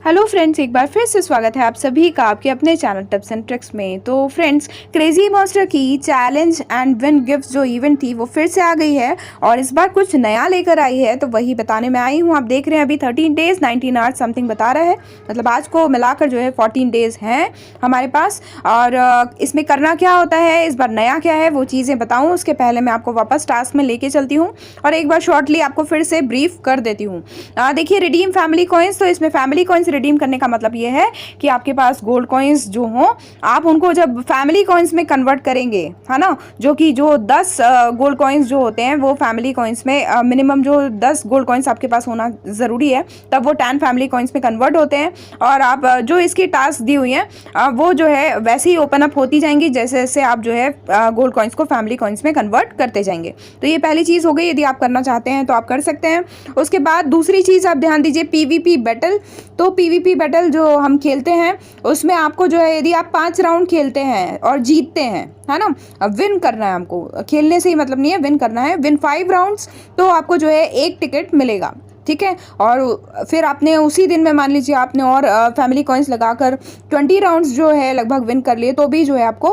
Hello friends, एक बार फिर से स्वागत है आप सभी का आपके अपने चैनल टिप्स एंड ट्रिक्स में। तो फ्रेंड्स, क्रेजी मॉन्स्टर की चैलेंज एंड विन गिफ्ट जो इवेंट थी वो फिर से आ गई है और इस बार कुछ नया लेकर आई है, तो वही बताने में आई हूँ। आप देख रहे हैं अभी 13 डेज 19 आवर्स समथिंग बता रहा है, मतलब आज को मिलाकर जो है 14 डेज हैं हमारे पास। और इसमें करना क्या होता है, इस बार नया क्या है वो चीज़ें बताऊँ उसके पहले मैं आपको वापस टास्क में लेके चलती हूँ और एक बार शॉर्टली आपको फिर से ब्रीफ कर देती हूँ। देखिए, रिडीम फैमिली कॉइन्स, तो इसमें फैमिली कॉइन्स रिडीम करने का मतलब ये है कि आपके पास गोल्ड कॉइन्स जो हों, आप उनको जब फैमिली कॉइन्स में कन्वर्ट करेंगे, है ना, जो कि जो 10 गोल्ड कॉइन्स जो होते हैं वो फैमिली कॉइन्स में मिनिमम जो 10 गोल्ड कॉइन्स आपके पास होना ज़रूरी है, तब वो 10 फैमिली कॉइन्स में कन्वर्ट होते हैं। और आप जो इसकी टास्क दी हुई हैं वो जो है वैसे ही ओपन अप होती जाएंगी जैसे जैसे आप जो है गोल्ड कॉइन्स को फैमिली कॉइन्स में कन्वर्ट करते जाएंगे। तो ये पहली चीज़ हो गई, यदि आप करना चाहते हैं तो आप कर सकते हैं। उसके बाद दूसरी चीज़ आप ध्यान दीजिए, पीवीपी बैटल। तो पीवीपी बैटल जो हम खेलते हैं उसमें आपको जो है, यदि आप 5 राउंड खेलते हैं और जीतते हैं, है ना, विन करना है हमको, खेलने से ही मतलब नहीं है, विन करना है, विन 5 राउंड्स, तो आपको जो है एक टिकट मिलेगा, ठीक है। और फिर आपने उसी दिन में मान लीजिए आपने और फैमिली कॉइन्स लगाकर 20 राउंड्स जो है लगभग विन कर लिए, तो भी जो है आपको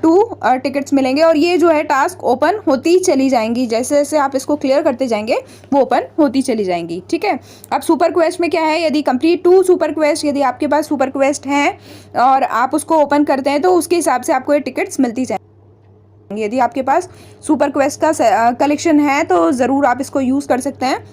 2 टिकट्स मिलेंगे। और ये जो है टास्क ओपन होती चली जाएंगी, जैसे जैसे आप इसको क्लियर करते जाएंगे वो ओपन होती चली जाएंगी, ठीक है। अब सुपर क्वेस्ट में क्या है, यदि कंप्लीट 2 सुपर क्वेस्ट, यदि आपके पास सुपर क्वेस्ट हैं और आप उसको ओपन करते हैं तो उसके हिसाब से आपको ये टिकट्स मिलती जाएंगी। यदि आपके पास सुपर क्वेस्ट का कलेक्शन है तो ज़रूर आप इसको यूज़ कर सकते हैं,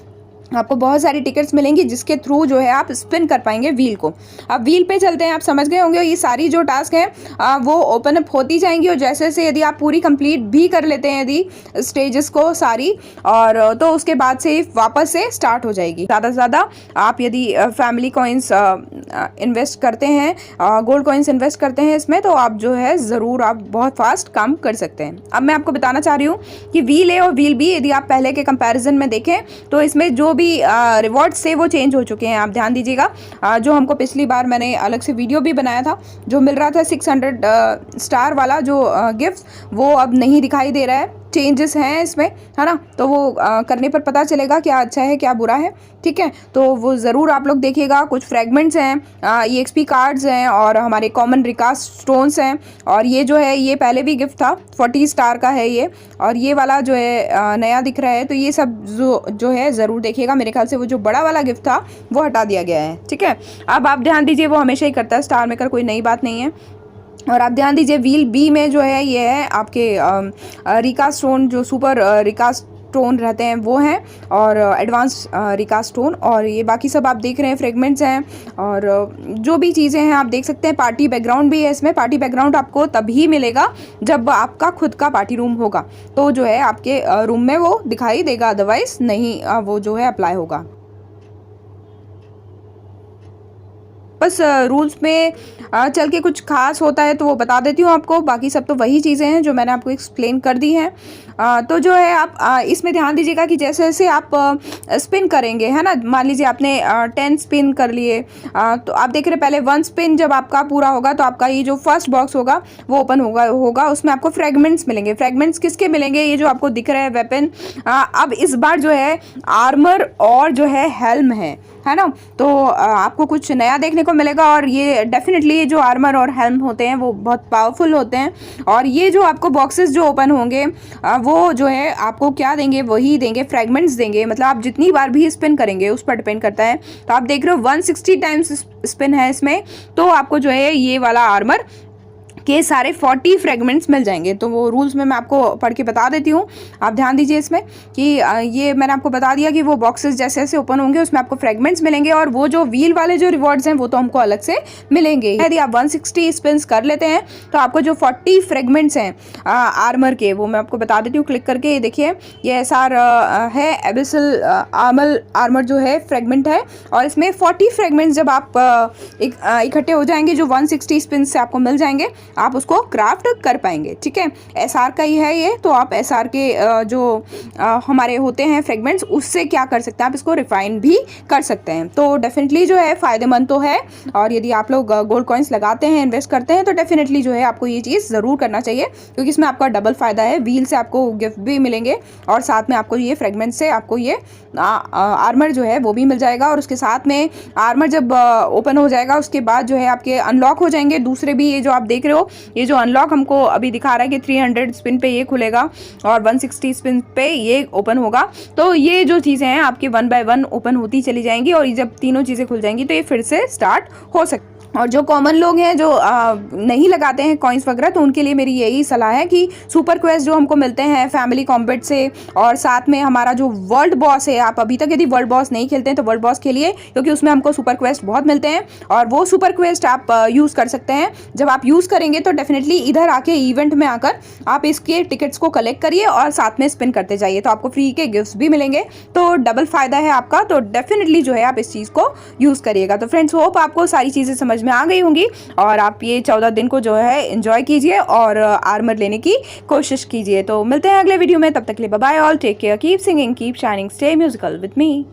आपको बहुत सारी टिकट्स मिलेंगी जिसके थ्रू जो है आप स्पिन कर पाएंगे व्हील को। अब व्हील पे चलते हैं, आप समझ गए होंगे ये सारी जो टास्क हैं वो ओपन अप होती जाएंगी और जैसे जैसे यदि आप पूरी कंप्लीट भी कर लेते हैं यदि स्टेजेस को सारी, और तो उसके बाद से वापस से स्टार्ट हो जाएगी। ज़्यादा से ज़्यादा आप यदि फैमिली कॉइन्स इन्वेस्ट करते हैं, गोल्ड कॉइन्स इन्वेस्ट करते हैं इसमें, तो आप जो है ज़रूर आप बहुत फास्ट काम कर सकते हैं। अब मैं आपको बताना चाह रही हूँ कि व्हील ए और व्हील बी यदि आप पहले के कंपैरिजन में देखें तो इसमें जो भी रिवॉर्ड्स से वो चेंज हो चुके हैं। आप ध्यान दीजिएगा, जो हमको पिछली बार मैंने अलग से वीडियो भी बनाया था, जो मिल रहा था 600 स्टार वाला जो गिफ्ट, वो अब नहीं दिखाई दे रहा है, चेंजेस हैं इसमें, है ना। तो वो करने पर पता चलेगा क्या अच्छा है क्या बुरा है, ठीक है। तो वो ज़रूर आप लोग देखिएगा। कुछ फ्रेगमेंट्स हैं, EXP कार्ड्स हैं और हमारे कॉमन रिकास्ट स्टोन्स हैं। और ये जो है ये पहले भी गिफ्ट था, 40 स्टार का है ये, और ये वाला जो है नया दिख रहा है। तो ये सब जो है ज़रूर देखिएगा। मेरे ख्याल से वो जो बड़ा वाला गिफ्ट था वो हटा दिया गया है, ठीक है। अब आप ध्यान दीजिए, वो हमेशा ही करता है स्टार मेकर, कोई नई बात नहीं है। और आप ध्यान दीजिए, व्हील बी में जो है ये है आपके रिकास्ट स्टोन, जो सुपर रिकास्ट स्टोन रहते हैं वो हैं, और एडवांस रिकास्ट स्टोन, और ये बाकी सब आप देख रहे हैं फ्रेगमेंट्स हैं। और जो भी चीज़ें हैं आप देख सकते हैं। पार्टी बैकग्राउंड भी है इसमें। पार्टी बैकग्राउंड आपको तभी मिलेगा जब आपका खुद का पार्टी रूम होगा, तो जो है आपके रूम में वो दिखाई देगा, अदरवाइज नहीं वो जो है अप्लाई होगा। बस रूल्स में चल के कुछ खास होता है तो वो बता देती हूँ आपको, बाकी सब तो वही चीज़ें हैं जो मैंने आपको एक्सप्लेन कर दी हैं। तो जो है आप इसमें ध्यान दीजिएगा कि जैसे जैसे आप स्पिन करेंगे, है ना, मान लीजिए आपने 10 स्पिन कर लिए, तो आप देख रहे पहले 1 स्पिन जब आपका पूरा होगा तो आपका ये जो फर्स्ट बॉक्स होगा वो ओपन होगा उसमें आपको फ्रेगमेंट्स मिलेंगे। फ्रेगमेंट्स किसके मिलेंगे, ये जो आपको दिख रहा है वेपन, अब इस बार जो है आर्मर और जो है हेल्म है ना, तो आपको कुछ नया देखने को मिलेगा। और ये डेफिनेटली जो आर्मर और हेल्म होते हैं वो बहुत पावरफुल होते हैं। और ये जो आपको बॉक्सेस जो ओपन होंगे वो जो है आपको क्या देंगे, वही देंगे, फ्रेगमेंट्स देंगे। मतलब आप जितनी बार भी स्पिन करेंगे उस पर डिपेंड करता है। तो आप देख रहे हो 160 टाइम्स स्पिन है इसमें, तो आपको जो है ये वाला आर्मर के सारे 40 फ्रेगमेंट्स मिल जाएंगे। तो वो रूल्स में मैं आपको पढ़ के बता देती हूँ, आप ध्यान दीजिए इसमें कि ये मैंने आपको बता दिया कि वो बॉक्सेस जैसे जैसे ओपन होंगे उसमें आपको फ्रेगमेंट्स मिलेंगे, और वो जो व्हील वाले जो रिवॉर्ड्स हैं वो तो हमको अलग से मिलेंगे। यदि आप 160 स्पिन्स कर लेते हैं तो आपको जो 40 फ्रेगमेंट्स हैं आर्मर के, वो मैं आपको बता देती हूँ क्लिक करके। ये देखिए, ये SR है, एबिसल आर्मर जो है फ्रेगमेंट है, और इसमें 40 फ्रेगमेंट्स जब आप इकट्ठे हो जाएंगे जो 160 स्पिन से आपको मिल जाएंगे, आप उसको क्राफ्ट कर पाएंगे। ठीक है, SR का ही है ये, तो आप SR के जो हमारे होते हैं फ्रेगमेंट्स, उससे क्या कर सकते हैं, आप इसको रिफाइन भी कर सकते हैं। तो डेफिनेटली जो है फ़ायदेमंद तो है, और यदि आप लोग गोल्ड कॉइन्स लगाते हैं, इन्वेस्ट करते हैं, तो डेफिनेटली जो है आपको ये चीज़ ज़रूर करना चाहिए, क्योंकि इसमें आपका डबल फ़ायदा है। व्हील से आपको गिफ्ट भी मिलेंगे और साथ में आपको ये फ्रेगमेंट से आपको ये आर्मर जो है वो भी मिल जाएगा, और उसके साथ में आर्मर जब ओपन हो जाएगा उसके बाद जो है आपके अनलॉक हो जाएंगे दूसरे भी। ये जो आप देख रहे हो, ये जो अनलॉक हमको अभी दिखा रहा है कि 300 स्पिन पे ये खुलेगा और 160 स्पिन पे ये ओपन होगा। तो ये जो चीज़ें हैं आपकी 1 बाय 1 ओपन होती चली जाएंगी, और जब तीनों चीज़ें खुल जाएंगी तो ये फिर से स्टार्ट हो सकती। और जो कॉमन लोग हैं जो नहीं लगाते हैं कॉइन्स वगैरह, तो उनके लिए मेरी यही सलाह है कि सुपर क्वेस्ट जो हमको मिलते हैं फैमिली कॉम्बैट से, और साथ में हमारा जो वर्ल्ड बॉस है, आप अभी तक यदि वर्ल्ड बॉस नहीं खेलते हैं तो वर्ल्ड बॉस खेलिए, क्योंकि उसमें हमको सुपर क्वेस्ट बहुत मिलते हैं, और वो सुपर क्वेस्ट आप यूज़ कर सकते हैं। जब आप यूज़ करेंगे तो डेफिनेटली इधर आके इवेंट में आकर आप इसके टिकट्स को कलेक्ट करिए और साथ में स्पिन करते जाइए, तो आपको फ्री के गिफ्ट्स भी मिलेंगे, तो डबल फ़ायदा है आपका। तो डेफिनेटली जो है आप इस चीज़ को यूज़ करिएगा। तो फ्रेंड्स, होप आपको सारी चीज़ें समझ में आ गई होंगी, और आप ये 14 दिन को जो है एंजॉय कीजिए और आर्मर लेने की कोशिश कीजिए। तो मिलते हैं अगले वीडियो में, तब तक के लिए bye bye all, take care, keep singing, keep shining, stay musical with me.